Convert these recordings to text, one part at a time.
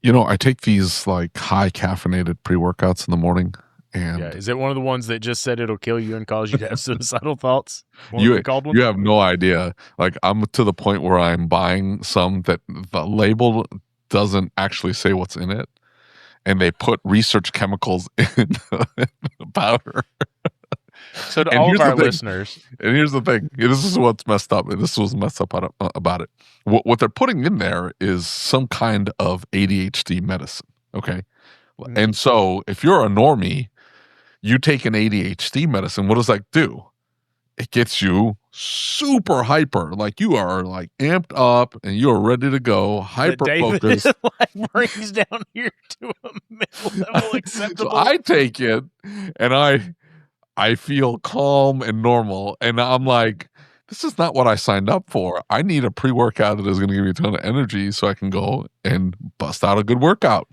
I take these like high caffeinated pre-workouts in the morning, Yeah. and Is it one of the ones that just said it'll kill you and cause you to have suicidal thoughts? One you of the called ones? you have no idea. Like I'm to the point where I'm buying some that the label doesn't actually say what's in it, and they put research chemicals in the powder. So to And all of here's the our thing. listeners, And here's the thing. This is what's messed up. And this was messed up about it. What they're putting in there is some kind of ADHD medicine. Okay. And so if you're a normie, you take an ADHD medicine. What does that do? It gets you super hyper. Like you are like amped up and you're ready to go, hyper focused. like brings down here to a middle level acceptable. So I take it and I feel calm and normal. And I'm like, this is not what I signed up for. I need a pre-workout that is going to give me a ton of energy so I can go and bust out a good workout.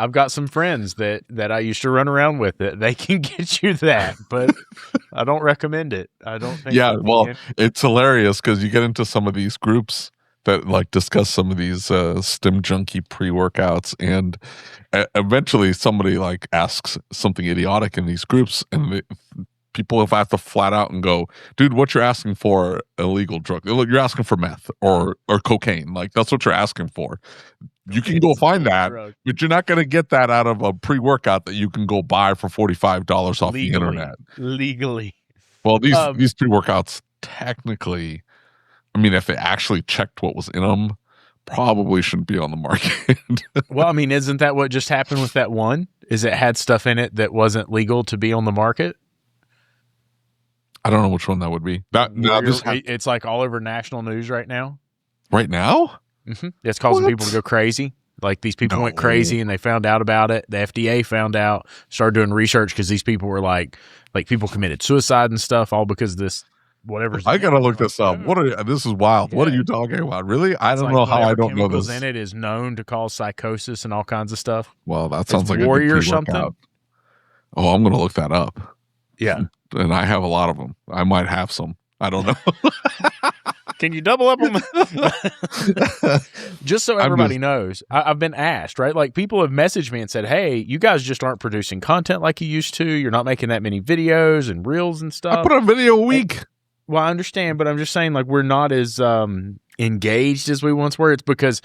I've got some friends that I used to run around with that they can get you that, but I don't recommend it. I don't think. Yeah, well, it's hilarious because you get into some of these groups that like discuss some of these stim junkie pre-workouts, and eventually somebody like asks something idiotic in these groups, and people have to flat out and go, dude, what you're asking for illegal drug. You're asking for meth or cocaine. Like that's what you're asking for. You can go find that, but you're not going to get that out of a pre-workout that you can go buy for $45 off the internet. Legally. Well, these pre-workouts technically, I mean, if they actually checked what was in them, probably shouldn't be on the market. Well, I mean, isn't that what just happened with that one? Is it had stuff in it that wasn't legal to be on the market? I don't know which one that would be. It's like all over national news right now. Right now? Mm-hmm. It's causing people to go crazy. Like these people went crazy and they found out about it. The FDA found out, started doing research because these people were like people committed suicide and stuff all because of this whatever's. I gotta look this up. This is wild. Yeah. What are you talking about? Really? I don't know how I don't know this. In it is known to cause psychosis and all kinds of stuff. Well, that sounds like Warrior or something. Oh, I'm gonna look that up. Yeah, and I have a lot of them. I might have some. I don't know. Can you double up on just so everybody knows? I've been asked, right? Like people have messaged me and said, hey, you guys just aren't producing content like you used to. You're not making that many videos and reels and stuff. I put a video a week. Well, I understand, but I'm just saying like we're not as engaged as we once were. It's because,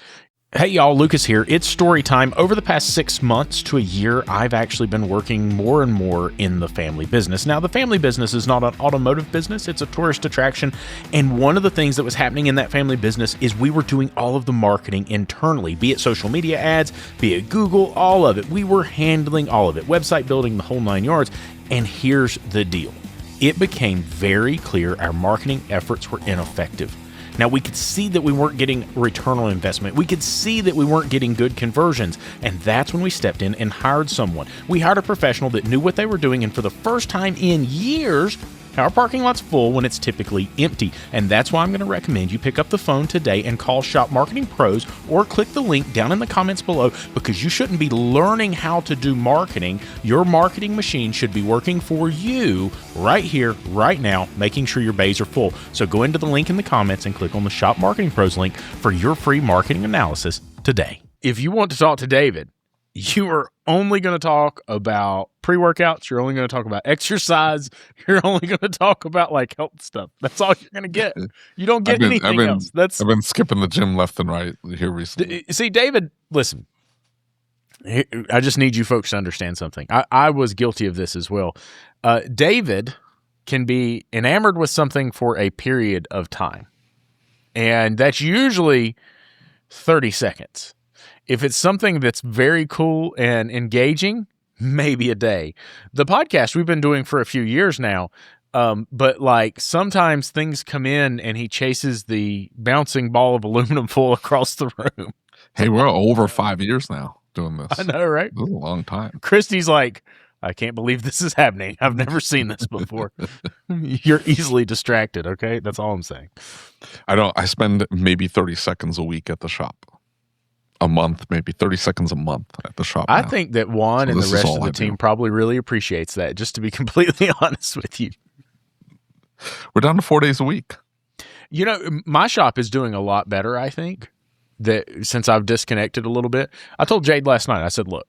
hey, y'all, Lucas here. It's story time. Over the past 6 months to a year, I've actually been working more and more in the family business. Now, the family business is not an automotive business. It's a tourist attraction. And one of the things that was happening in that family business is we were doing all of the marketing internally, be it social media ads, be it Google, all of it. We were handling all of it, website building, the whole 9 yards. And here's the deal. It became very clear our marketing efforts were ineffective. Now, we could see that we weren't getting return on investment. We could see that we weren't getting good conversions. And that's when we stepped in and hired someone. We hired a professional that knew what they were doing. And for the first time in years, our parking lot's full when it's typically empty. And that's why I'm going to recommend you pick up the phone today and call Shop Marketing Pros or click the link down in the comments below, because you shouldn't be learning how to do marketing. Your marketing machine should be working for you right here, right now, making sure your bays are full. So go into the link in the comments and click on the Shop Marketing Pros link for your free marketing analysis today. If you want to talk to David, you are only going to talk about pre-workouts. You're only going to talk about exercise. You're only going to talk about like health stuff. That's all you're going to get. You don't get anything else. I've been skipping the gym left and right here recently. See, David, listen, I just need you folks to understand something. I was guilty of this as well. David can be enamored with something for a period of time, and that's usually 30 seconds. If it's something that's very cool and engaging, maybe a day. The podcast we've been doing for a few years now, but like sometimes things come in and he chases the bouncing ball of aluminum foil across the room. Hey, we're over 5 years now doing this. I know, right? This is a long time. Christy's like, I can't believe this is happening. I've never seen this before. You're easily distracted, okay? That's all I'm saying. I spend maybe 30 seconds a week at the shop. A month, maybe 30 seconds a month at the shop. I think that Juan and the rest of the team probably really appreciates that, just to be completely honest with you. We're down to 4 days a week. You know, my shop is doing a lot better, I think. that since I've disconnected a little bit, I told Jade last night, I said, look,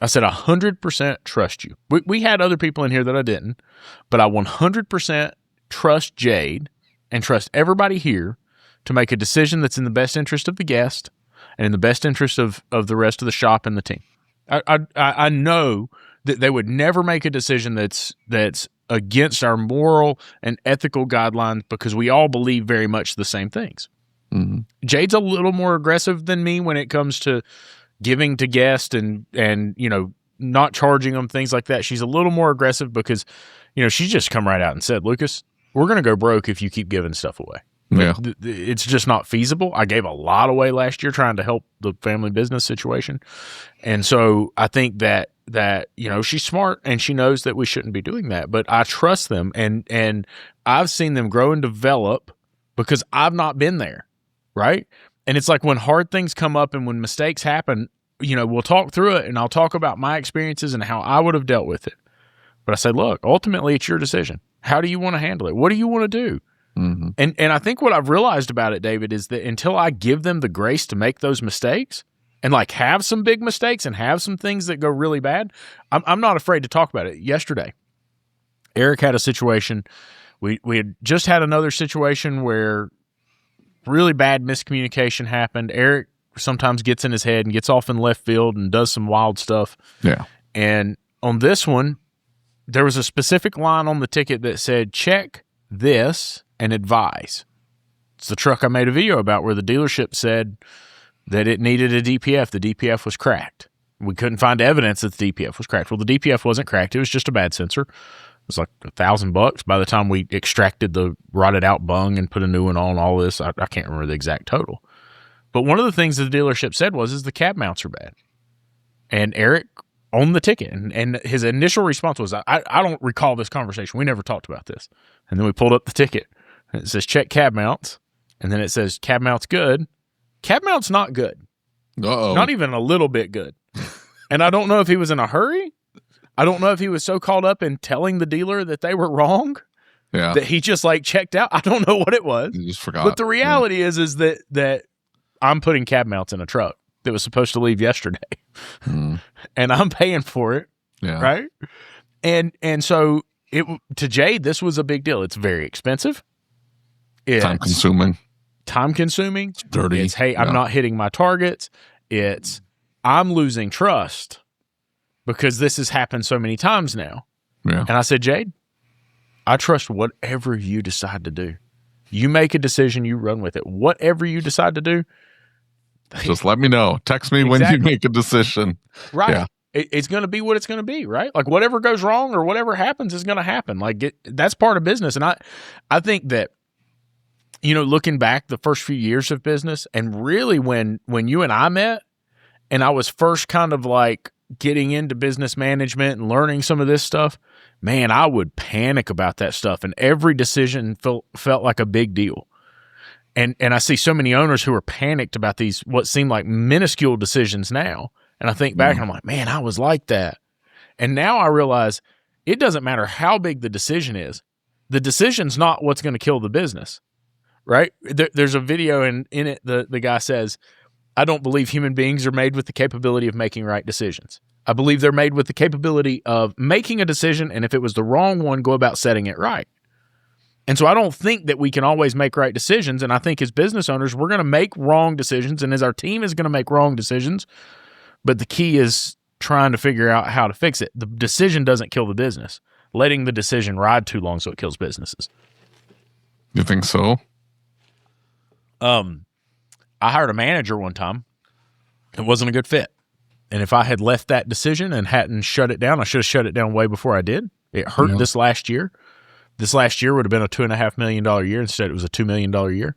I said 100% trust you. We had other people in here that I didn't, but I 100% trust Jade and trust everybody here to make a decision that's in the best interest of the guest and in the best interest of the rest of the shop and the team. I know that they would never make a decision that's against our moral and ethical guidelines because we all believe very much the same things. Mm-hmm. Jade's a little more aggressive than me when it comes to giving to guests and not charging them, things like that. She's a little more aggressive because, she's just come right out and said, Lucas, we're going to go broke if you keep giving stuff away. Yeah. It's just not feasible. I gave a lot away last year trying to help the family business situation. And so I think that she's smart and she knows that we shouldn't be doing that, but I trust them and I've seen them grow and develop because I've not been there. Right. And it's like when hard things come up and when mistakes happen, we'll talk through it and I'll talk about my experiences and how I would have dealt with it. But I say, look, ultimately it's your decision. How do you want to handle it? What do you want to do? Mm-hmm. And I think what I've realized about it, David, is that until I give them the grace to make those mistakes and like have some big mistakes and have some things that go really bad, I'm not afraid to talk about it. Yesterday, Eric had a situation. We had just had another situation where really bad miscommunication happened. Eric sometimes gets in his head and gets off in left field and does some wild stuff. Yeah. And on this one, there was a specific line on the ticket that said, check this and advise. It's the truck I made a video about where the dealership said that it needed a DPF. The DPF was cracked. We couldn't find evidence that the DPF was cracked. Well, the DPF wasn't cracked. It was just a bad sensor. It was like $1,000 by the time we extracted the rotted out bung and put a new one on all this. I can't remember the exact total. But one of the things that the dealership said is the cab mounts are bad. And Eric owned the ticket. And his initial response was, I don't recall this conversation. We never talked about this. And then we pulled up the ticket. And it says, check cab mounts. And then it says, cab mounts good. Cab mounts not good. Uh-oh. Not even a little bit good. And I don't know if he was in a hurry. I don't know if he was so caught up in telling the dealer that they were wrong that he just like checked out. I don't know what it was. You just forgot. But the reality is that I'm putting cab mounts in a truck that was supposed to leave yesterday. Mm. And I'm paying for it. Yeah. Right? And so to Jade, this was a big deal. It's very expensive. It's time consuming. It's dirty. It's, hey, I'm not hitting my targets. It's, I'm losing trust because this has happened so many times now. Yeah. And I said, Jade, I trust whatever you decide to do. You make a decision, you run with it. Whatever you decide to do, just let me know. Text me when you make a decision. Right. Yeah. It's going to be what it's going to be, right? Like whatever goes wrong or whatever happens is going to happen. Like that's part of business. And I think that, looking back the first few years of business and really when you and I met and I was first kind of like getting into business management and learning some of this stuff, man, I would panic about that stuff. And every decision felt like a big deal. And I see so many owners who are panicked about these, what seem like minuscule decisions now. And I think back and I'm like, man, I was like that. And now I realize it doesn't matter how big the decision is. The decision's not what's going to kill the business, right? There's a video in it, the guy says, I don't believe human beings are made with the capability of making right decisions. I believe they're made with the capability of making a decision, and if it was the wrong one, go about setting it right. And so I don't think that we can always make right decisions, and I think as business owners, we're going to make wrong decisions, and as our team is going to make wrong decisions, but the key is trying to figure out how to fix it. The decision doesn't kill the business. Letting the decision ride too long so it kills businesses. You think so? I hired a manager one time. It wasn't a good fit. And if I had left that decision and hadn't shut it down, I should have shut it down way before I did. It hurt this last year. This last year would have been a $2.5 million year. Instead, it was a $2 million year.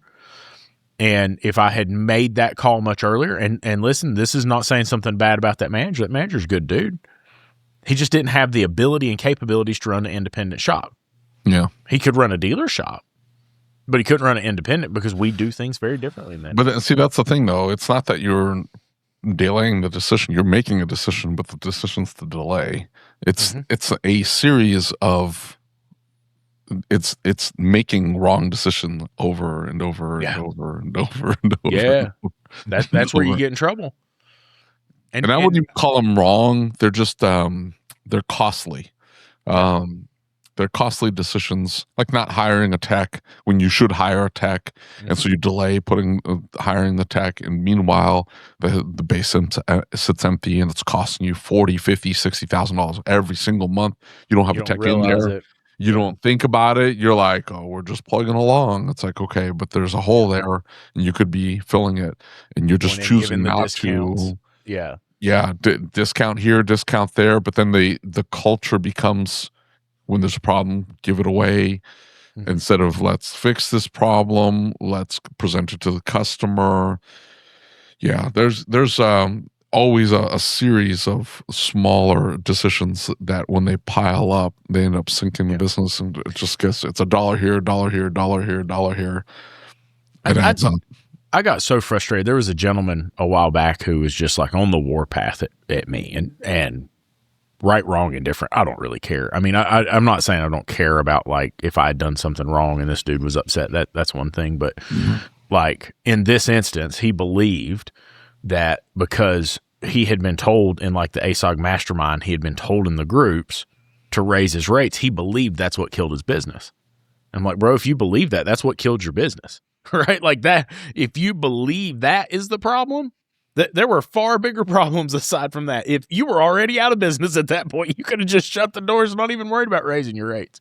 And if I had made that call much earlier, and listen, this is not saying something bad about that manager. That manager's a good dude. He just didn't have the ability and capabilities to run an independent shop. Yeah. He could run a dealer shop, but he couldn't run an independent because we do things very differently than that. But see, that's the thing, though. It's not that you're delaying the decision. You're making a decision, but the decision's the delay. It's a series of it's making wrong decision over and over and Yeah. over and over and over. Yeah. And That's where you over. get in trouble. And I wouldn't even call them wrong. They're just they're costly. They're costly decisions, like not hiring a tech when you should hire a tech, and so you delay hiring the tech, and meanwhile the base sits empty and it's costing you $40,000, $50,000, $60,000 every single month. You don't have a tech in there. You don't think about it. You're like, oh, we're just plugging along. It's like, okay, but there's a hole there, and you could be filling it, and you're just choosing not to. Yeah, discount here, discount there, but then the culture becomes, when there's a problem, give it away instead of let's fix this problem, let's present it to the customer. Yeah, there's always a series of smaller decisions that when they pile up, they end up sinking the business, and it just gets, it's $1 here, $1 here, $1 here, $1 here. It adds up. I got so frustrated. There was a gentleman a while back who was just like on the warpath at me, and right, wrong, and different. I don't really care. I mean, I'm not saying I don't care about like if I had done something wrong and this dude was upset. That's one thing. But like in this instance, he believed that because he had been told in like the ASOG mastermind, he had been told in the groups to raise his rates. He believed that's what killed his business. I'm like, bro, if you believe that, that's what killed your business. Right? Like that, if you believe that is the problem, there were far bigger problems aside from that. If you were already out of business at that point, you could have just shut the doors and not even worried about raising your rates.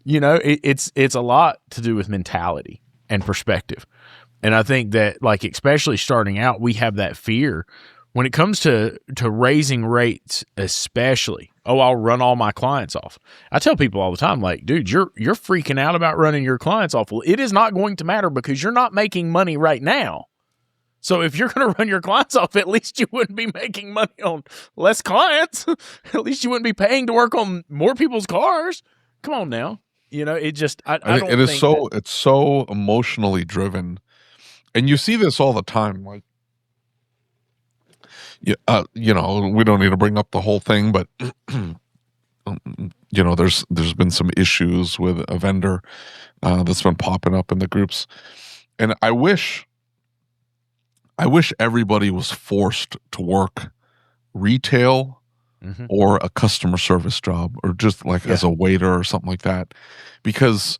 You know, it's a lot to do with mentality and perspective. And I think that, like, especially starting out, we have that fear when it comes to raising rates, especially. Oh, I'll run all my clients off. I tell people all the time, like, dude, you're freaking out about running your clients off. Well, it is not going to matter because you're not making money right now. So if you're going to run your clients off, at least you wouldn't be making money on less clients. At least you wouldn't be paying to work on more people's cars. Come on now. You know, it just, I don't think it's so emotionally driven. And you see this all the time. Like, you know, we don't need to bring up the whole thing, but you know, there's been some issues with a vendor that's been popping up in the groups. And I wish everybody was forced to work retail or a customer service job, or just like as a waiter or something like that, because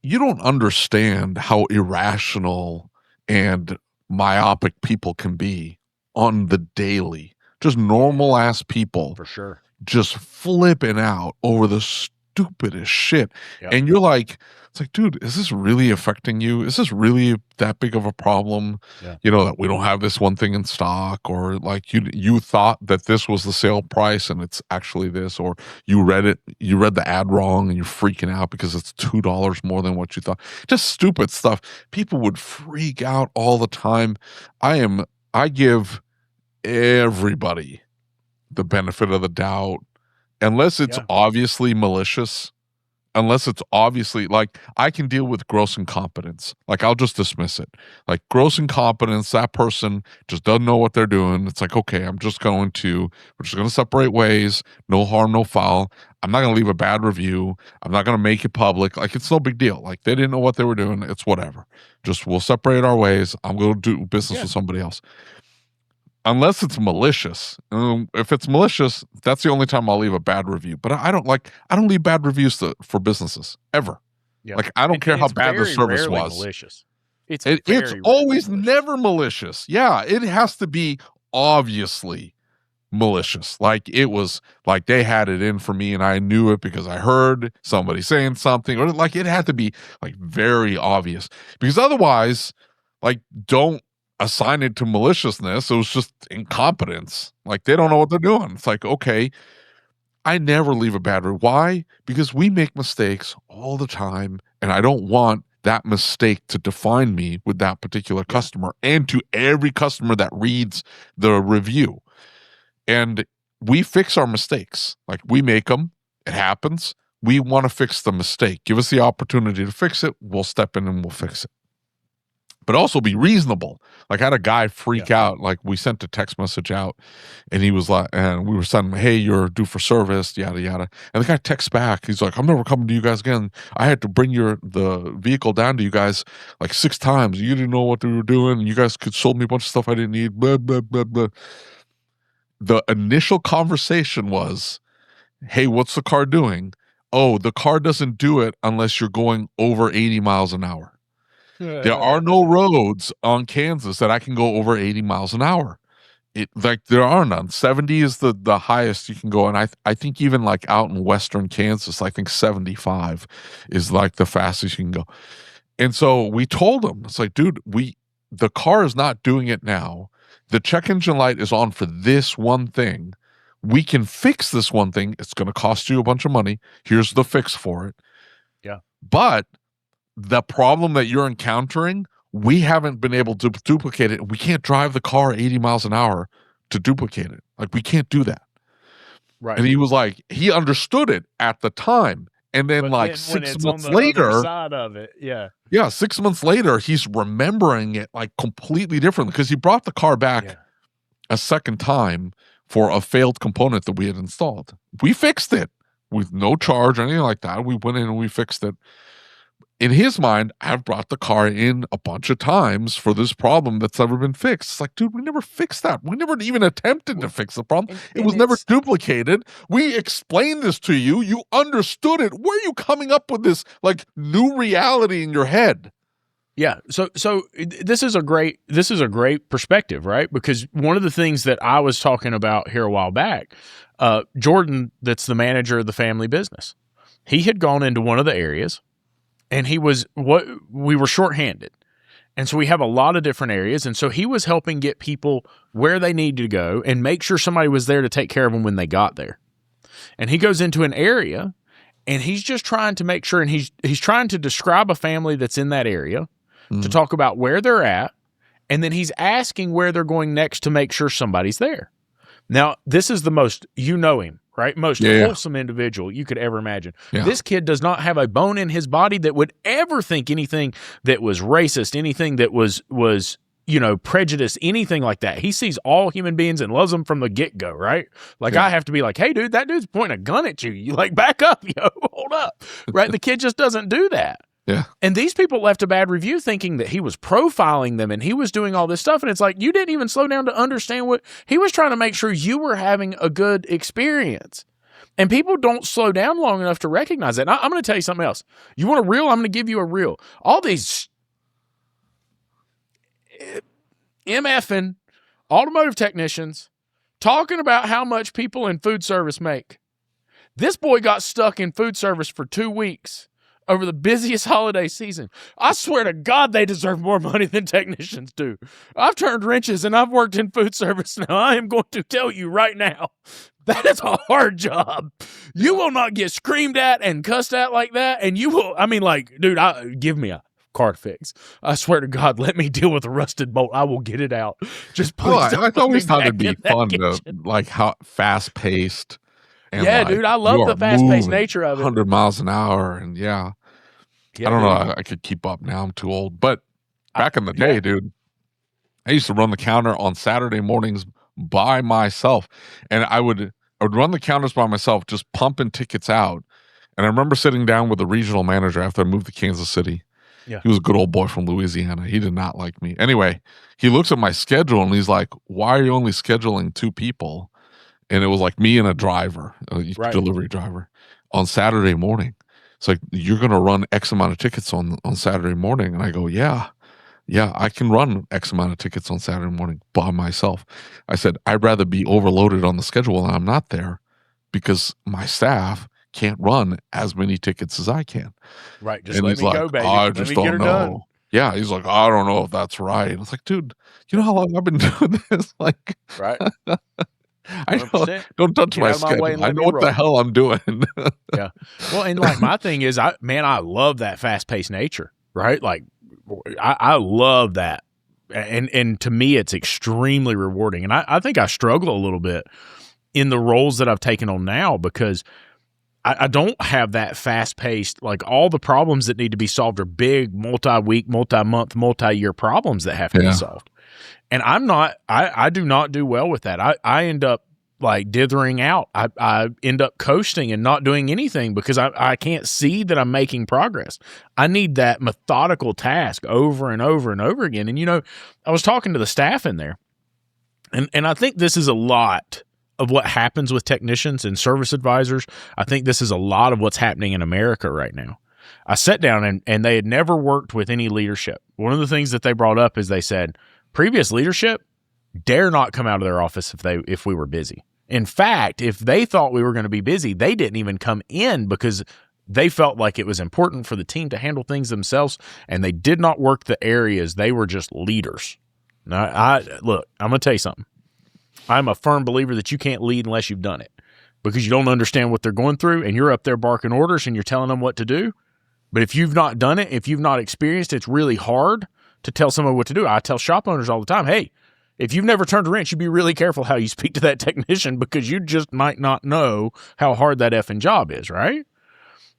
you don't understand how irrational and myopic people can be on the daily. Just normal ass people, for sure, just flipping out over the stupidest shit. And you're like, it's like, dude, is this really affecting you? Is this really that big of a problem? You know, that we don't have this one thing in stock, or like you thought that this was the sale price and it's actually this, or you read the ad wrong and you're freaking out because it's $2 more than what you thought. Just stupid stuff. People would freak out all the time. I give everybody the benefit of the doubt, unless it's obviously malicious. Unless it's obviously, like, I can deal with gross incompetence. Like, I'll just dismiss it. Like, gross incompetence, that person just doesn't know what they're doing. It's like, okay, we're just going to separate ways. No harm, no foul. I'm not going to leave a bad review. I'm not going to make it public. Like, it's no big deal. Like, they didn't know what they were doing. It's whatever. Just, we'll separate our ways. I'm going to do business with somebody else. Unless it's malicious. If it's malicious, that's the only time I'll leave a bad review. But I don't leave bad reviews for businesses ever. Like, I don't care how bad the service was. Malicious. It's always never malicious. Yeah, it has to be obviously malicious. Like, it was like they had it in for me and I knew it because I heard somebody saying something, or like it had to be like very obvious, because otherwise, like, don't assign it to maliciousness. It was just incompetence. Like, they don't know what they're doing. It's like, okay, I never leave a bad review. Why? Because we make mistakes all the time, and I don't want that mistake to define me with that particular customer and to every customer that reads the review. And we fix our mistakes. Like, we make them. It happens. We want to fix the mistake. Give us the opportunity to fix it. We'll step in and we'll fix it. but also be reasonable. Like I had a guy freak out. Like we sent a text message out and he was like, and we were sending, hey, you're due for service, yada, yada. And the guy texts back. He's like, I'm never coming to you guys again. I had to bring the vehicle down to you guys like 6 times. You didn't know what they were doing. You guys could sold me a bunch of stuff I didn't need, blah, blah, blah, blah. The initial conversation was, hey, what's the car doing? Oh, the car doesn't do it unless you're going over 80 miles an hour. There are no roads on Kansas that I can go over 80 miles an hour. Like there are none. 70 is the highest you can go, and I think even like out in western Kansas, I think 75 is like the fastest you can go. And so we told him, it's like, dude, the car is not doing it now. The check engine light is on for this one thing. We can fix this one thing. It's going to cost you a bunch of money. Here's the fix for it. Yeah. But the problem that you're encountering, we haven't been able to duplicate it. We can't drive the car 80 miles an hour to duplicate it. Like we can't do that. Right. And he was like, he understood it at the time. And then like 6 months later, other side of it. Yeah. 6 months later, he's remembering it like completely differently because he brought the car back a second time for a failed component that we had installed. We fixed it with no charge or anything like that. We went in and we fixed it. In his mind, I've brought the car in a bunch of times for this problem that's never been fixed. It's like, dude, we never fixed that. We never even attempted to fix the problem. It was never duplicated. We explained this to you. You understood it. Where are you coming up with this like new reality in your head? Yeah. So this is a great perspective, right? Because one of the things that I was talking about here a while back, Jordan, that's the manager of the family business, he had gone into one of the areas. And we were shorthanded. And so we have a lot of different areas. And so he was helping get people where they needed to go and make sure somebody was there to take care of them when they got there. And he goes into an area and he's just trying to make sure, and he's trying to describe a family that's in that area to talk about where they're at. And then he's asking where they're going next to make sure somebody's there. Now, this is the most, him, right? Most wholesome individual you could ever imagine. Yeah. This kid does not have a bone in his body that would ever think anything that was racist, anything that was prejudice, anything like that. He sees all human beings and loves them from the get-go, right? Like I have to be like, hey, dude, that dude's pointing a gun at you. You like, back up, hold up, right? The kid just doesn't do that. Yeah. And these people left a bad review thinking that he was profiling them and he was doing all this stuff. And it's like, you didn't even slow down to understand what he was trying to make sure you were having a good experience. And people don't slow down long enough to recognize that. And I'm going to tell you something else. You want a reel? I'm going to give you a reel. All these MFing automotive technicians talking about how much people in food service make. This boy got stuck in food service for 2 weeks over the busiest holiday season. I swear to God, they deserve more money than technicians do. I've turned wrenches and I've worked in food service. Now, I am going to tell you right now, that is a hard job. You will not get screamed at and cussed at like that. And you will, dude, give me a car fix. I swear to God, let me deal with a rusted bolt. I will get it out. Just please. I always thought it'd be fun to, like, how fast paced. And dude, I love the fast paced nature of it. 100 miles an hour. And I don't know. I could keep up now. I'm too old. But back in the day, dude, I used to run the counter on Saturday mornings by myself. And I would run the counters by myself, just pumping tickets out. And I remember sitting down with the regional manager after I moved to Kansas City. Yeah. He was a good old boy from Louisiana. He did not like me. Anyway, he looks at my schedule and he's like, why are you only scheduling 2 people? And it was like me and a driver, a delivery driver, on Saturday morning. It's like, you're going to run X amount of tickets on Saturday morning. And I go, yeah, I can run X amount of tickets on Saturday morning by myself. I said, I'd rather be overloaded on the schedule and I'm not there because my staff can't run as many tickets as I can. Right. Just let me go, baby. I just don't know. Done. Yeah. He's like, I don't know if that's right. I was like, dude, you know how long I've been doing this? Like, right. I don't touch my schedule. I know what the hell I'm doing. Yeah. Well, and like my thing is, I love that fast paced nature, right? Like I love that. And to me, it's extremely rewarding. And I think I struggle a little bit in the roles that I've taken on now because I don't have that fast paced, like all the problems that need to be solved are big, multi-week, multi-month, multi-year problems that have to be solved. And I do not do well with that. I end up like dithering out. I end up coasting and not doing anything because I can't see that I'm making progress. I need that methodical task over and over and over again. And, I was talking to the staff in there, and I think this is a lot of what happens with technicians and service advisors. I think this is a lot of what's happening in America right now. I sat down and they had never worked with any leadership. One of the things that they brought up is they said, previous leadership dare not come out of their office if we were busy. In fact, if they thought we were going to be busy, they didn't even come in because they felt like it was important for the team to handle things themselves, and they did not work the areas. They were just leaders. Now, look, I'm going to tell you something. I'm a firm believer that you can't lead unless you've done it, because you don't understand what they're going through, and you're up there barking orders and you're telling them what to do. But if you've not done it, if you've not experienced it, it's really hard to tell someone what to do. I tell shop owners all the time, hey, if you've never turned a wrench, you be really careful how you speak to that technician, because you just might not know how hard that effing job is, right?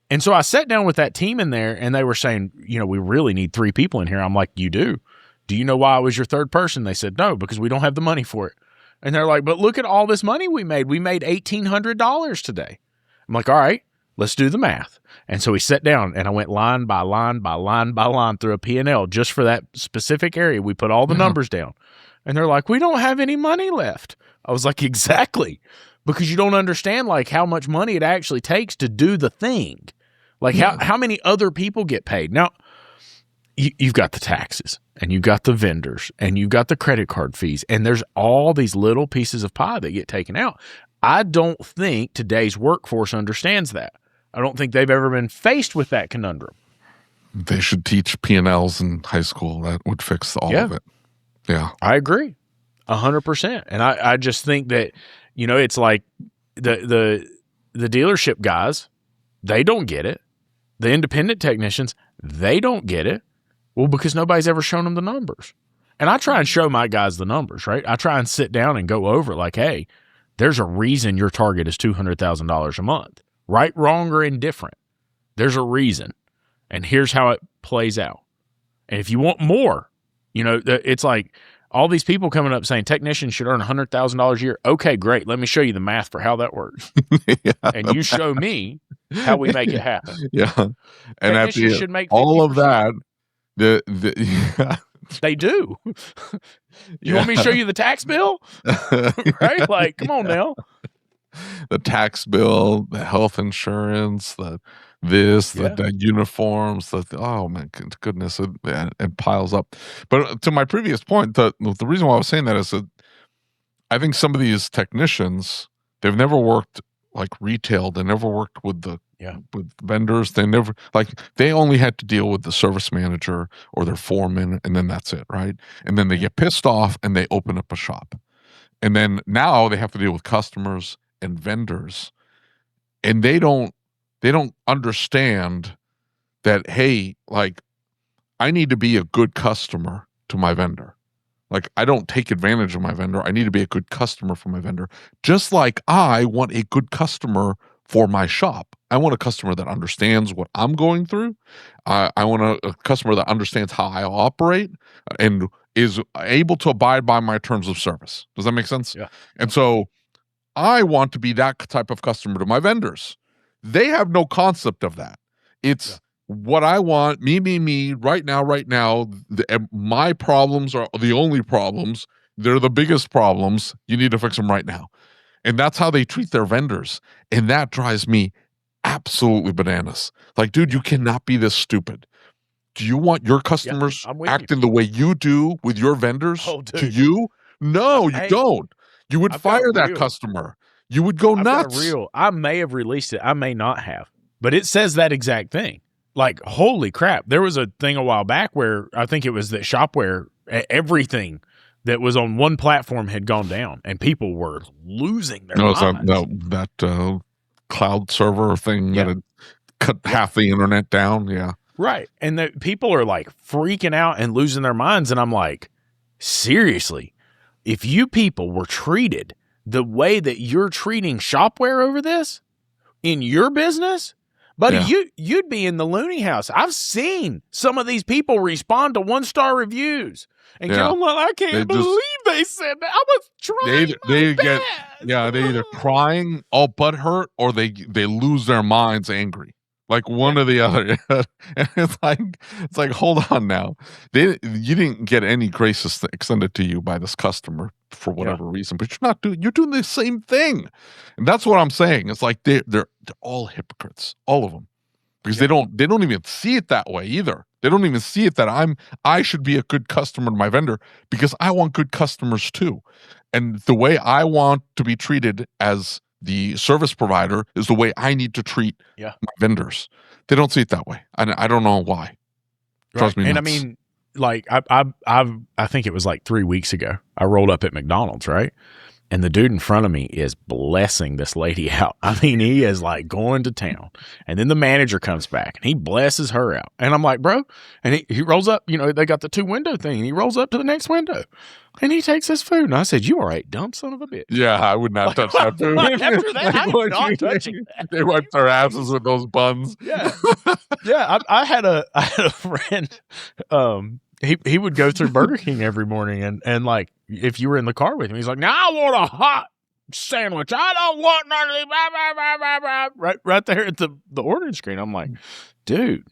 And so I sat down with that team in there, and they were saying, we really need 3 people in here. I'm like, you do? Do you know why I was your third person? They said, no, because we don't have the money for it. And they're like, but look at all this money we made. We made $1,800 today. I'm like, all right, let's do the math. And so we sat down, and I went line by line by line by line through a P&L just for that specific area. We put all the numbers down. And they're like, we don't have any money left. I was like, exactly. Because you don't understand like how much money it actually takes to do the thing. Like how many other people get paid. Now, you've got the taxes, and you've got the vendors, and you've got the credit card fees, and there's all these little pieces of pie that get taken out. I don't think today's workforce understands that. I don't think they've ever been faced with that conundrum. They should teach P&Ls in high school. That would fix all of it. Yeah. I agree 100%. And I just think that, it's like the dealership guys, they don't get it. The independent technicians, they don't get it. Well, because nobody's ever shown them the numbers. And I try and show my guys the numbers, right? I try and sit down and go over like, hey, there's a reason your target is $200,000 a month. Right, wrong, or indifferent. There's a reason. And here's how it plays out. And if you want more, it's like all these people coming up saying technicians should earn $100,000 a year. Okay, great. Let me show you the math for how that works. And you show me how we make it happen. Yeah. And at the should make all of that, they do. You want me to show you the tax bill? Right? Like, come on now. The tax bill, the health insurance, the uniforms, oh my goodness, it piles up. But to my previous point, the reason why I was saying that is that I think some of these technicians, they've never worked like retail. They never worked with with vendors. They only had to deal with the service manager or their foreman, and then that's it, right? And then they get pissed off and they open up a shop. And then now they have to deal with customers and vendors, and they don't understand that, hey, like, I need to be a good customer to my vendor. Like, I don't take advantage of my vendor. I need to be a good customer for my vendor. Just like I want a good customer for my shop. I want a customer that understands what I'm going through. I want a customer that understands how I operate and is able to abide by my terms of service. Does that make sense? Yeah. And so I want to be that type of customer to my vendors. They have no concept of that. It's what I want, me, right now. My problems are the only problems. They're the biggest problems. You need to fix them right now. And that's how they treat their vendors. And that drives me absolutely bananas. Like, dude, you cannot be this stupid. Do you want your customers acting the way you do with your vendors to you? No, you don't. You would fire that customer. You would go nuts. I may have released it. I may not have. But it says that exact thing. Like, holy crap. There was a thing a while back where I think it was that Shopware, everything that was on one platform had gone down, and people were losing their minds. That cloud server thing that had cut half the internet down. Yeah. Right. And the people are like freaking out and losing their minds. And I'm like, seriously, if you people were treated the way that you're treating Shopware over this, in your business, buddy, Yeah. you'd be in the loony house. I've seen some of these people respond to 1-star reviews and get Yeah. on, I They can't just believe they said that. I was trying they my get best. they either crying all butthurt or they lose their minds angry. Like one or the other. And it's like hold on now. You didn't get any grace extended to you by this customer for whatever reason, but you're doing the same thing. And that's what I'm saying. It's like they're all hypocrites, all of them. Because they don't even see it that way either. They don't even see it that I should be a good customer to my vendor because I want good customers too. And the way I want to be treated as the service provider is the way I need to treat my vendors. They don't see it that way. I don't know why. Drives me nuts. And I mean, like I think it was like 3 weeks ago, I rolled up at McDonald's, right? And the dude in front of me is blessing this lady out. I mean, he is like going to town. And then the manager comes back and he blesses her out. And I'm like, bro, and he rolls up, they got the 2-window thing. And he rolls up to the next window and he takes his food. And I said, you are a dumb son of a bitch. Yeah, I would not touch that food. After that, I'm not touching that. They wipe their asses with those buns. Yeah. Yeah. I had a friend, he would go through Burger King every morning and like, if you were in the car with him, he's like, now I want a hot sandwich. I don't want none of these. Blah, blah, blah, blah, blah. Right there at the ordering screen. I'm like, dude,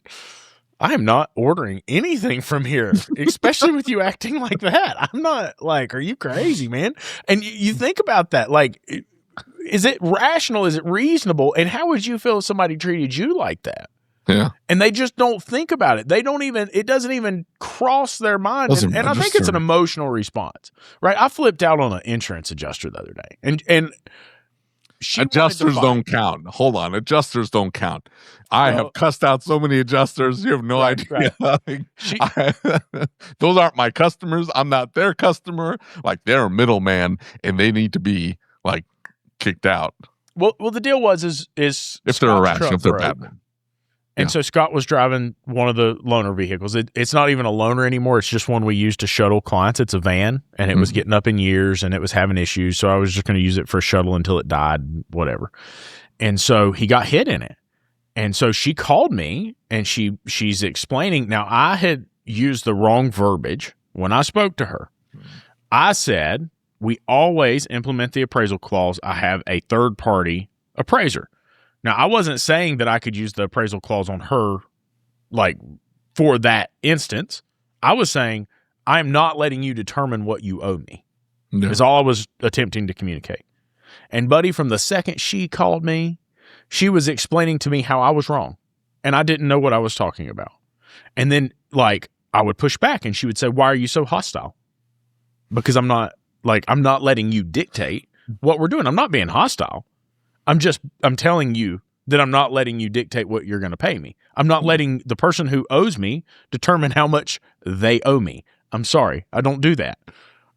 I am not ordering anything from here, especially with you acting like that. I'm not like, are you crazy, man? And you think about that. Like, is it rational? Is it reasonable? And how would you feel if somebody treated you like that? Yeah. And they just don't think about it. It doesn't even cross their mind. And I think it's an emotional response, right? I flipped out on an insurance adjuster the other day and adjusters don't count. Hold on. Adjusters don't count. I have cussed out so many adjusters. You have no idea. Right. Those aren't my customers. I'm not their customer. Like they're a middleman and they need to be like kicked out. Well, the deal is if they're irrational, if they're bad. And so Scott was driving one of the loaner vehicles. It's not even a loaner anymore. It's just one we use to shuttle clients. It's a van, and it was getting up in years, and it was having issues. So I was just going to use it for a shuttle until it died, whatever. And so he got hit in it. And so she called me, and she's explaining. Now, I had used the wrong verbiage when I spoke to her. I said, we always implement the appraisal clause. I have a third-party appraiser. Now, I wasn't saying that I could use the appraisal clause on her, like, for that instance. I was saying, I'm not letting you determine what you owe me. No. Is all I was attempting to communicate. And, buddy, from the second she called me, she was explaining to me how I was wrong. And I didn't know what I was talking about. And then, like, I would push back, and she would say, why are you so hostile? Because I'm not letting you dictate what we're doing. I'm not being hostile. I'm telling you that I'm not letting you dictate what you're going to pay me. I'm not letting the person who owes me determine how much they owe me. I'm sorry. I don't do that.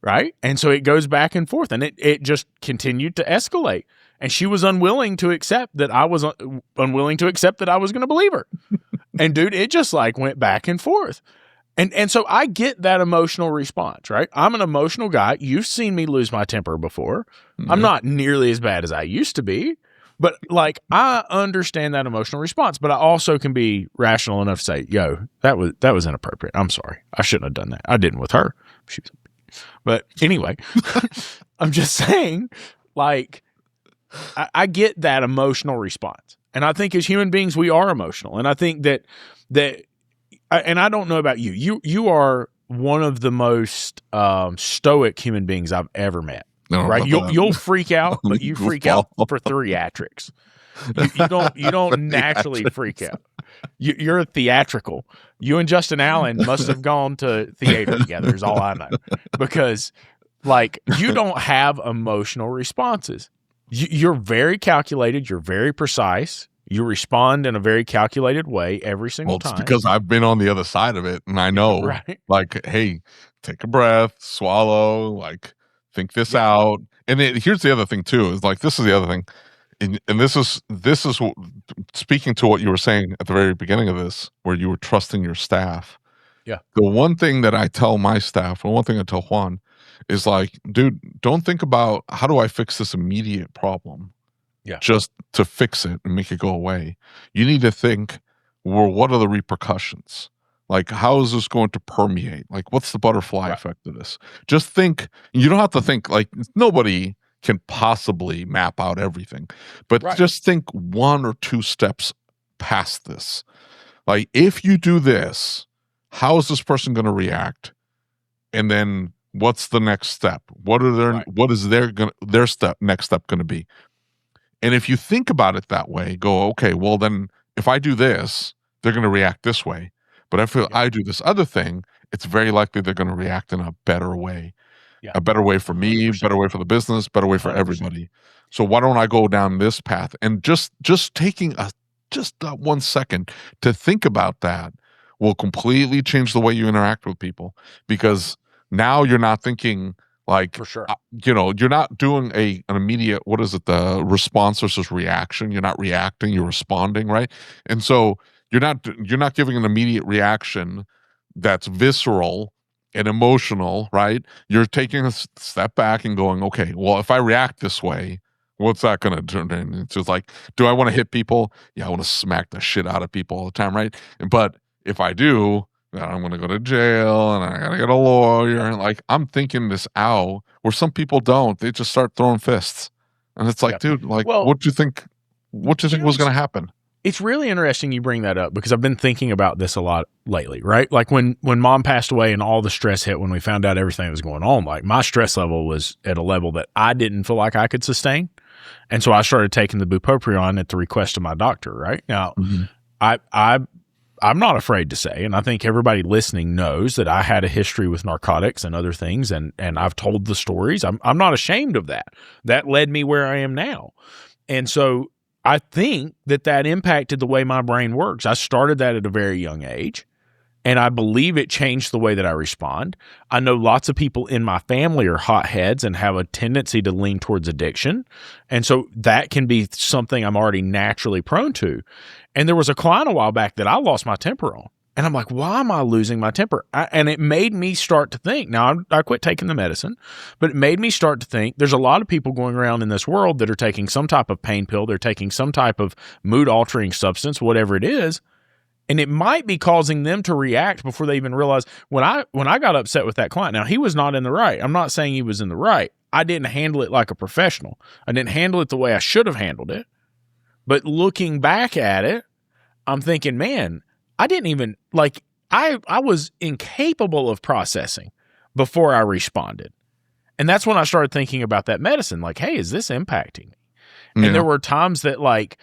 Right. And so it goes back and forth, and it just continued to escalate. And she was unwilling to accept that I was unwilling to accept that I was going to believe her. And dude, it just like went back and forth. And so I get that emotional response, right? I'm an emotional guy. You've seen me lose my temper before. Mm-hmm. I'm not nearly as bad as I used to be, but like I understand that emotional response, but I also can be rational enough to say, yo, that was inappropriate. I'm sorry. I shouldn't have done that. I didn't with her. But anyway, I'm just saying, like, I get that emotional response. And I think as human beings, we are emotional. And I think that and I don't know about you. You are one of the most stoic human beings I've ever met. No, right? You'll freak out, but you freak out for theatrics. You don't naturally freak out. You're theatrical. You and Justin Allen must have gone to theater together. Is all I know, because like you don't have emotional responses. You're very calculated. You're very precise. You respond in a very calculated way every single time. It's because I've been on the other side of it, and I know, right? Like, hey, take a breath, swallow, like, think this out. And here's the other thing too. Is like this is the other thing, and this is speaking to what you were saying at the very beginning of this, where you were trusting your staff. Yeah. The one thing that I tell my staff, and one thing I tell Juan, is like, dude, don't think about how do I fix this immediate problem. Yeah. just to fix it and make it go away. You need to think, well, what are the repercussions? Like, how is this going to permeate? Like, what's the butterfly Right. effect of this? Just think, you don't have to think, like, nobody can possibly map out everything, but Right. just think 1 or 2 steps past this. Like, if you do this, how is this person going to react? And then what's the next step? What is their next step going to be? And if you think about it that way, go, okay, well then if I do this, they're going to react this way. But if I do this other thing, it's very likely they're going to react in a better way. Yeah. A better way for me, 100%. better way for the business, better way for 100%. everybody. So why don't I go down this path? And just taking just 1 second to think about that will completely change the way you interact with people, because now you're not thinking like, For sure. you're not doing an immediate, what is it, the response versus reaction. You're not reacting, you're responding, right? And so you're not giving an immediate reaction that's visceral and emotional, right? You're taking a step back and going, okay, well, if I react this way, what's that going to turn in? It's just like, do I want to hit people? Yeah, I want to smack the shit out of people all the time, right? But if I do, then I'm going to go to jail and I got to get a lawyer. And like, I'm thinking this out, where some people don't. They just start throwing fists. And it's like, dude, like, Well, what do you think was going to happen? It's really interesting you bring that up, because I've been thinking about this a lot lately, right? Like when mom passed away and all the stress hit when we found out everything that was going on, like my stress level was at a level that I didn't feel like I could sustain. And so I started taking the bupropion at the request of my doctor, right? Now, I'm not afraid to say, and I think everybody listening knows, that I had a history with narcotics and other things, and I've told the stories. I'm not ashamed of that. That led me where I am now. And so I think that impacted the way my brain works. I started that at a very young age, and I believe it changed the way that I respond. I know lots of people in my family are hotheads and have a tendency to lean towards addiction. And so that can be something I'm already naturally prone to. And there was a client a while back that I lost my temper on. And I'm like, why am I losing my temper? And it made me start to think. Now, I quit taking the medicine, but it made me start to think there's a lot of people going around in this world that are taking some type of pain pill. They're taking some type of mood-altering substance, whatever it is. And it might be causing them to react before they even realize. When I got upset with that client, now he was not in the right. I'm not saying he was in the right. I didn't handle it like a professional. I didn't handle it the way I should have handled it. But looking back at it, I'm thinking, man, I didn't even, like, I was incapable of processing before I responded. And that's when I started thinking about that medicine. Like, hey, is this impacting me? Yeah. And there were times that, like,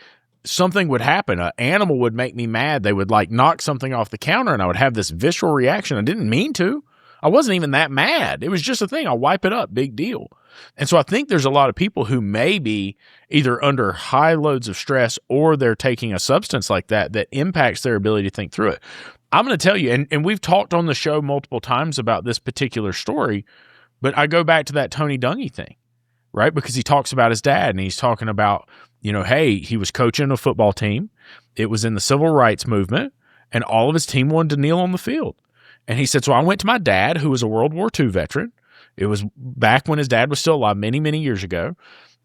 something would happen. An animal would make me mad. They would, like, knock something off the counter, and I would have this visceral reaction. I didn't mean to. I wasn't even that mad. It was just a thing. I'll wipe it up. Big deal. And so I think there's a lot of people who may be either under high loads of stress, or they're taking a substance like that impacts their ability to think through it. I'm going to tell you, and we've talked on the show multiple times about this particular story, but I go back to that Tony Dungy thing, right? Because he talks about his dad, and he's talking about, hey, he was coaching a football team. It was in the civil rights movement, and all of his team wanted to kneel on the field. And he said, so I went to my dad, who was a World War II veteran. It was back when his dad was still alive, many, many years ago.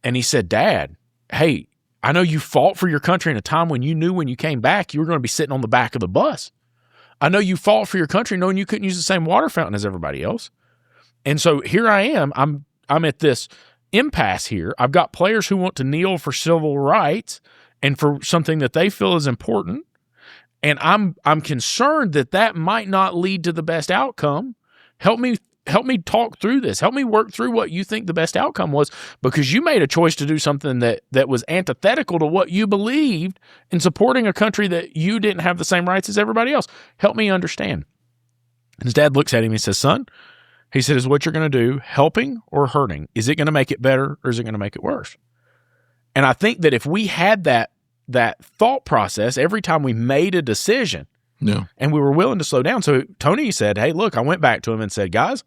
And he said, Dad, hey, I know you fought for your country in a time when you knew when you came back, you were going to be sitting on the back of the bus. I know you fought for your country knowing you couldn't use the same water fountain as everybody else. And so here I am. I'm at this impasse here. I've got players who want to kneel for civil rights and for something that they feel is important. And I'm concerned that might not lead to the best outcome. Help me talk through this. Help me work through what you think the best outcome was, because you made a choice to do something that was antithetical to what you believed in supporting a country that you didn't have the same rights as everybody else. Help me understand. And his dad looks at him and he says, son, he said, is what you're going to do helping or hurting? Is it going to make it better, or is it going to make it worse? And I think that if we had that thought process every time we made a decision, and we were willing to slow down. So Tony said, hey, look, I went back to him and said, guys,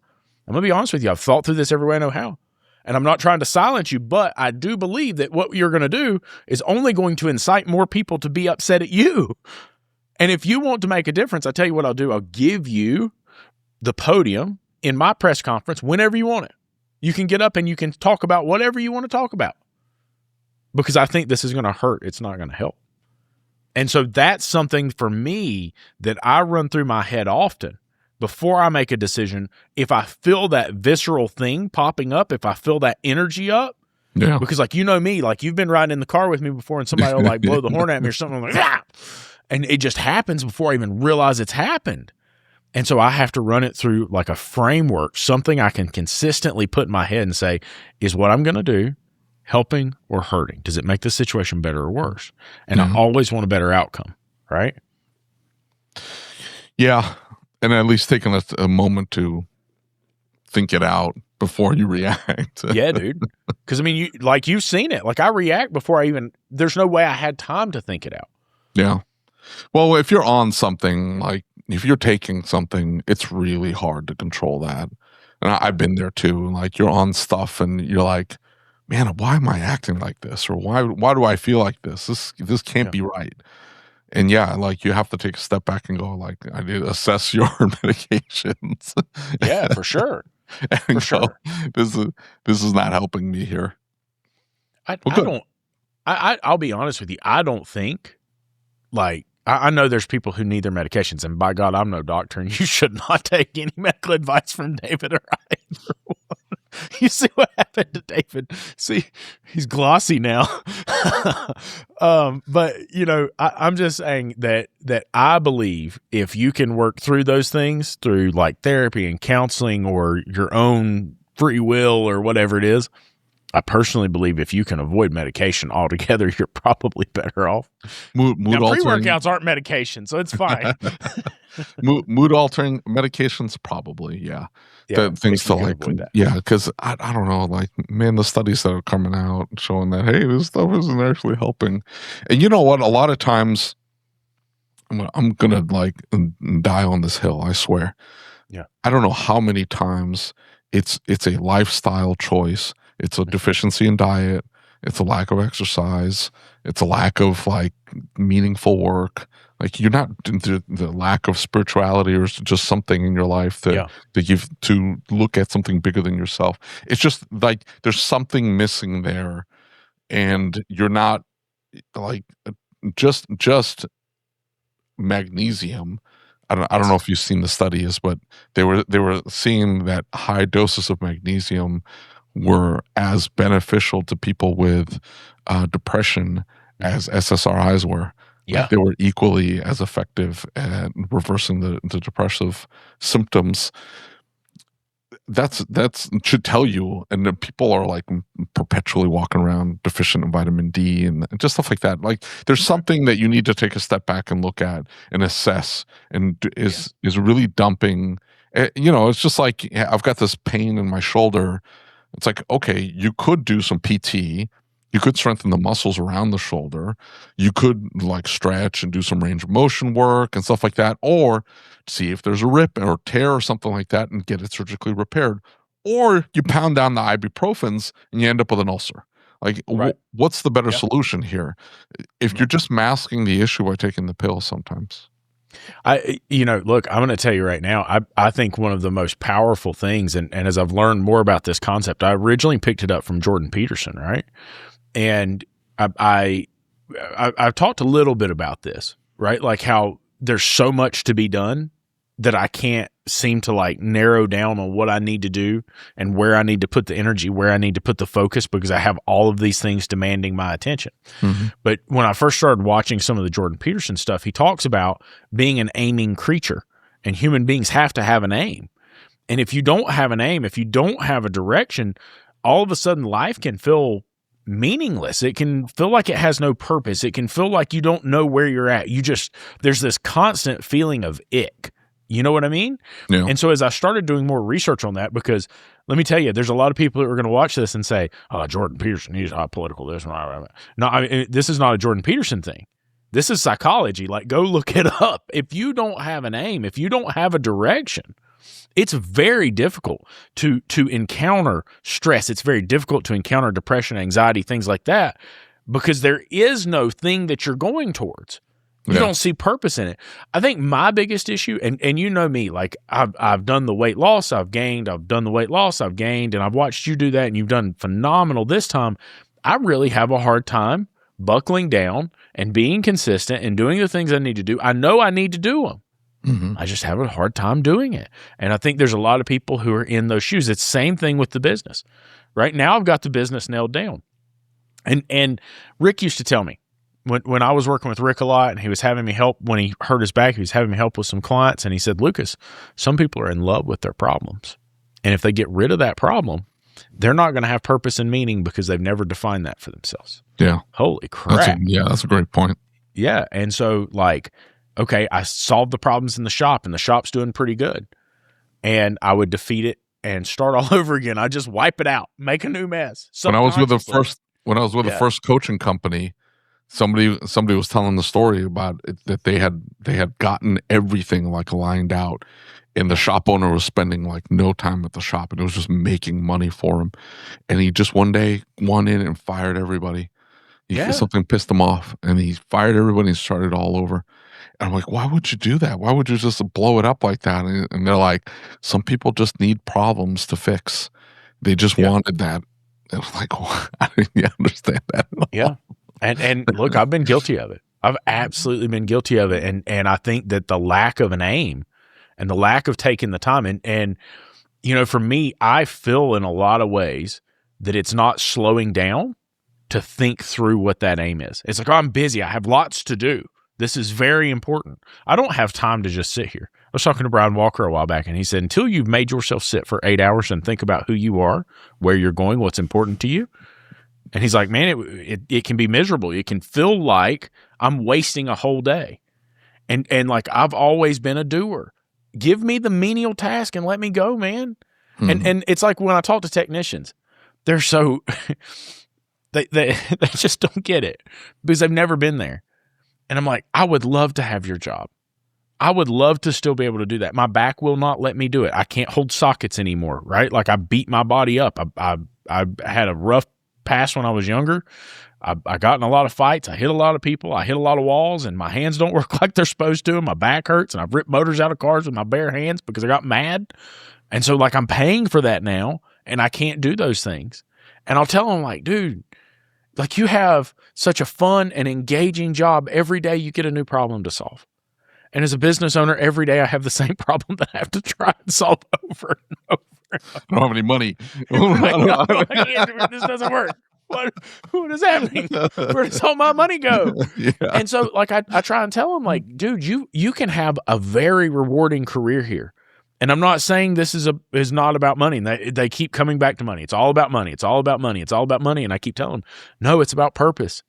I'm going to be honest with you. I've thought through this every way I know how. And I'm not trying to silence you, but I do believe that what you're going to do is only going to incite more people to be upset at you. And if you want to make a difference, I tell you what I'll do. I'll give you the podium in my press conference whenever you want it. You can get up and you can talk about whatever you want to talk about. because I think this is going to hurt. It's not going to help. And so that's something for me that I run through my head often before I make a decision. If I feel that visceral thing popping up, if I feel that energy up, because like, you know me, like you've been riding in the car with me before and somebody will like blow the horn at me or something, I'm like, ah! And it just happens before I even realize it's happened. And so I have to run it through like a framework, something I can consistently put in my head and say, is what I'm going to do helping or hurting? Does it make the situation better or worse? And I always want a better outcome, right? Yeah. And at least taking a moment to think it out before you react. Yeah, dude. Because I mean, you've seen it. Like I react before there's no way I had time to think it out. Yeah. Well, if you're on something, like if you're taking something, it's really hard to control that. And I've been there too. Like you're on stuff and you're like, man, why am I acting like this? Or why do I feel like this? This can't be right. And yeah, like you have to take a step back and go like, I need to assess your medications. Yeah, for sure. And for sure. This is not helping me here. I'll be honest with you. I don't think like, I know there's people who need their medications, and by God, I'm no doctor, and you should not take any medical advice from David or I. You see what happened to David? See, he's glossy now. But you know, I'm just saying that I believe if you can work through those things through like therapy and counseling or your own free will or whatever it is, I personally believe if you can avoid medication altogether, you're probably better off. Mood pre-workouts aren't medication, so it's fine. mood altering medications, probably, yeah. Things to like, yeah, because I don't know, like, man, the studies that are coming out showing that, hey, this stuff isn't actually helping. And you know what? A lot of times, I'm gonna like die on this hill, I swear. Yeah, I don't know how many times it's a lifestyle choice. It's a deficiency in diet. It's a lack of exercise. It's a lack of like meaningful work. Like you're not the lack of spirituality or just something in your life that you've to look at something bigger than yourself. It's just like there's something missing there, and you're not like just magnesium. I don't know if you've seen the studies, but they were seeing that high doses of magnesium were as beneficial to people with depression as SSRIs were. Yeah, like they were equally as effective at reversing the depressive symptoms. That's should tell you. And then people are like perpetually walking around deficient in vitamin D and just stuff like that. Like there's something that you need to take a step back and look at and assess. And is really dumping. You know, it's just like I've got this pain in my shoulder. It's like, okay, you could do some PT. You could strengthen the muscles around the shoulder. You could like stretch and do some range of motion work and stuff like that, or see if there's a rip or tear or something like that and get it surgically repaired. Or you pound down the ibuprofens and you end up with an ulcer. Like, what's the better solution here? If you're just masking the issue by taking the pill sometimes. Look, I'm going to tell you right now, I think one of the most powerful things, and as I've learned more about this concept, I originally picked it up from Jordan Peterson, right? And I've talked a little bit about this, right? Like how there's so much to be done that I can't seem to like narrow down on what I need to do and where I need to put the energy, where I need to put the focus, because I have all of these things demanding my attention. Mm-hmm. But when I first started watching some of the Jordan Peterson stuff, he talks about being an aiming creature, and human beings have to have an aim. And if you don't have an aim, if you don't have a direction, all of a sudden life can feel meaningless. It can feel like it has no purpose. It can feel like you don't know where you're at. There's this constant feeling of ick. You know what I mean? Yeah. And so as I started doing more research on that, because let me tell you, there's a lot of people that are going to watch this and say, oh, Jordan Peterson, he's hot political, this. No, I mean, this is not a Jordan Peterson thing. This is psychology. Like, go look it up. If you don't have an aim, if you don't have a direction, it's very difficult to encounter stress. It's very difficult to encounter depression, anxiety, things like that, because there is no thing that you're going towards. You don't see purpose in it. I think my biggest issue, and you know me, like I've done the weight loss, I've gained, I've done the weight loss, I've gained, and I've watched you do that, and you've done phenomenal this time. I really have a hard time buckling down and being consistent and doing the things I need to do. I know I need to do them. Mhm. I just have a hard time doing it. And I think there's a lot of people who are in those shoes. It's the same thing with the business. Right now I've got the business nailed down. And Rick used to tell me when I was working with Rick a lot and he was having me help when he hurt his back, he was having me help with some clients. And he said, Lucas, some people are in love with their problems. And if they get rid of that problem, they're not going to have purpose and meaning because they've never defined that for themselves. Yeah. Holy crap. That's a great point. Yeah. And so like, okay, I solved the problems in the shop and the shop's doing pretty good. And I would defeat it and start all over again. I just wipe it out, make a new mess. When I was with the first coaching company, somebody was telling the story about it, that they had gotten everything like lined out, and the shop owner was spending like no time at the shop, and it was just making money for him. And he just one day went in and fired everybody. Something pissed him off, and he fired everybody and started all over. And I'm like, why would you do that? Why would you just blow it up like that? And they're like, some people just need problems to fix. They just wanted that. And I'm like, well, I didn't understand that at all. Yeah. And look, I've been guilty of it. I've absolutely been guilty of it. And I think that the lack of an aim and the lack of taking the time and you know, for me, I feel in a lot of ways that it's not slowing down to think through what that aim is. It's like, oh, I'm busy. I have lots to do. This is very important. I don't have time to just sit here. I was talking to Brian Walker a while back, and he said, until you've made yourself sit for 8 hours and think about who you are, where you're going, what's important to you. And he's like, man, it can be miserable. It can feel like I'm wasting a whole day. And like, I've always been a doer. Give me the menial task and let me go, man. Mm-hmm. And it's like when I talk to technicians, they're so, they just don't get it because they've never been there. And I'm like, I would love to have your job. I would love to still be able to do that. My back will not let me do it. I can't hold sockets anymore, right? Like I beat my body up. I had a rough past when I was younger. I got in a lot of fights. I hit a lot of people. I hit a lot of walls, and my hands don't work like they're supposed to, and my back hurts, and I've ripped motors out of cars with my bare hands because I got mad. And so like I'm paying for that now, and I can't do those things. And I'll tell them like, dude, like you have such a fun and engaging job. Every day you get a new problem to solve. And as a business owner, every day I have the same problem that I have to try and solve over and over. I don't have any money. This doesn't work. What is happening? Where does all my money go? Yeah. And so like I try and tell them like, dude, you can have a very rewarding career here. And I'm not saying this is not about money. And they keep coming back to money. It's all about money. It's all about money. It's all about money. And I keep telling them, no, it's about purpose.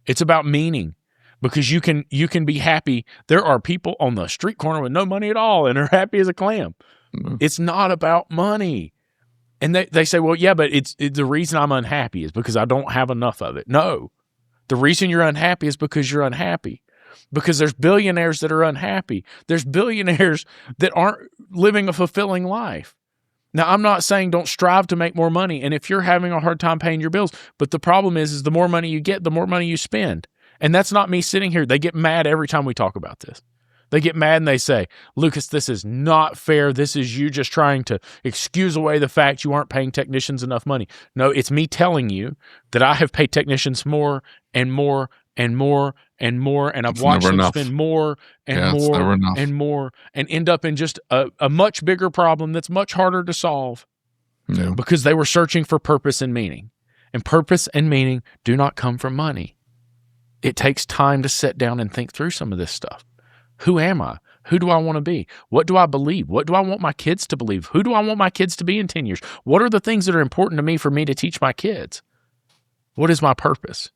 It's about meaning. Because you can be happy. There are people on the street corner with no money at all and are happy as a clam. Mm-hmm. It's not about money. And they say, well, yeah, but it's the reason I'm unhappy is because I don't have enough of it. No, the reason you're unhappy is because you're unhappy. Because there's billionaires that are unhappy. There's billionaires that aren't living a fulfilling life. Now, I'm not saying don't strive to make more money. And if you're having a hard time paying your bills, but the problem is the more money you get, the more money you spend. And that's not me sitting here. They get mad every time we talk about this. They get mad and they say, Lucas, this is not fair. This is you just trying to excuse away the fact you aren't paying technicians enough money. No, it's me telling you that I have paid technicians more and more and more and more, and I've watched them spend more and more and more and end up in just a much bigger problem that's much harder to solve because they were searching for purpose and meaning. And purpose and meaning do not come from money. It takes time to sit down and think through some of this stuff. Who am I? Who do I want to be? What do I believe? What do I want my kids to believe? Who do I want my kids to be in 10 years? What are the things that are important to me for me to teach my kids? What is my purpose?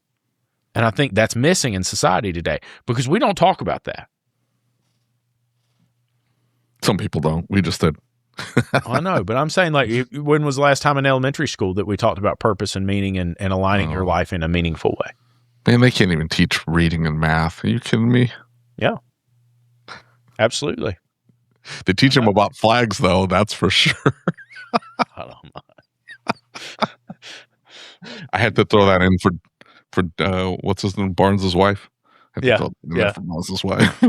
And I think that's missing in society today because we don't talk about that. Some people don't. We just did. I know, but I'm saying like, when was the last time in elementary school that we talked about purpose and meaning and aligning your life in a meaningful way? Man, they can't even teach reading and math. Are you kidding me? Yeah. Absolutely. They teach them about flags, though. That's for sure. I don't know. I had to throw that in for what's his name, Barnes's wife. Yeah. For Barnes's wife.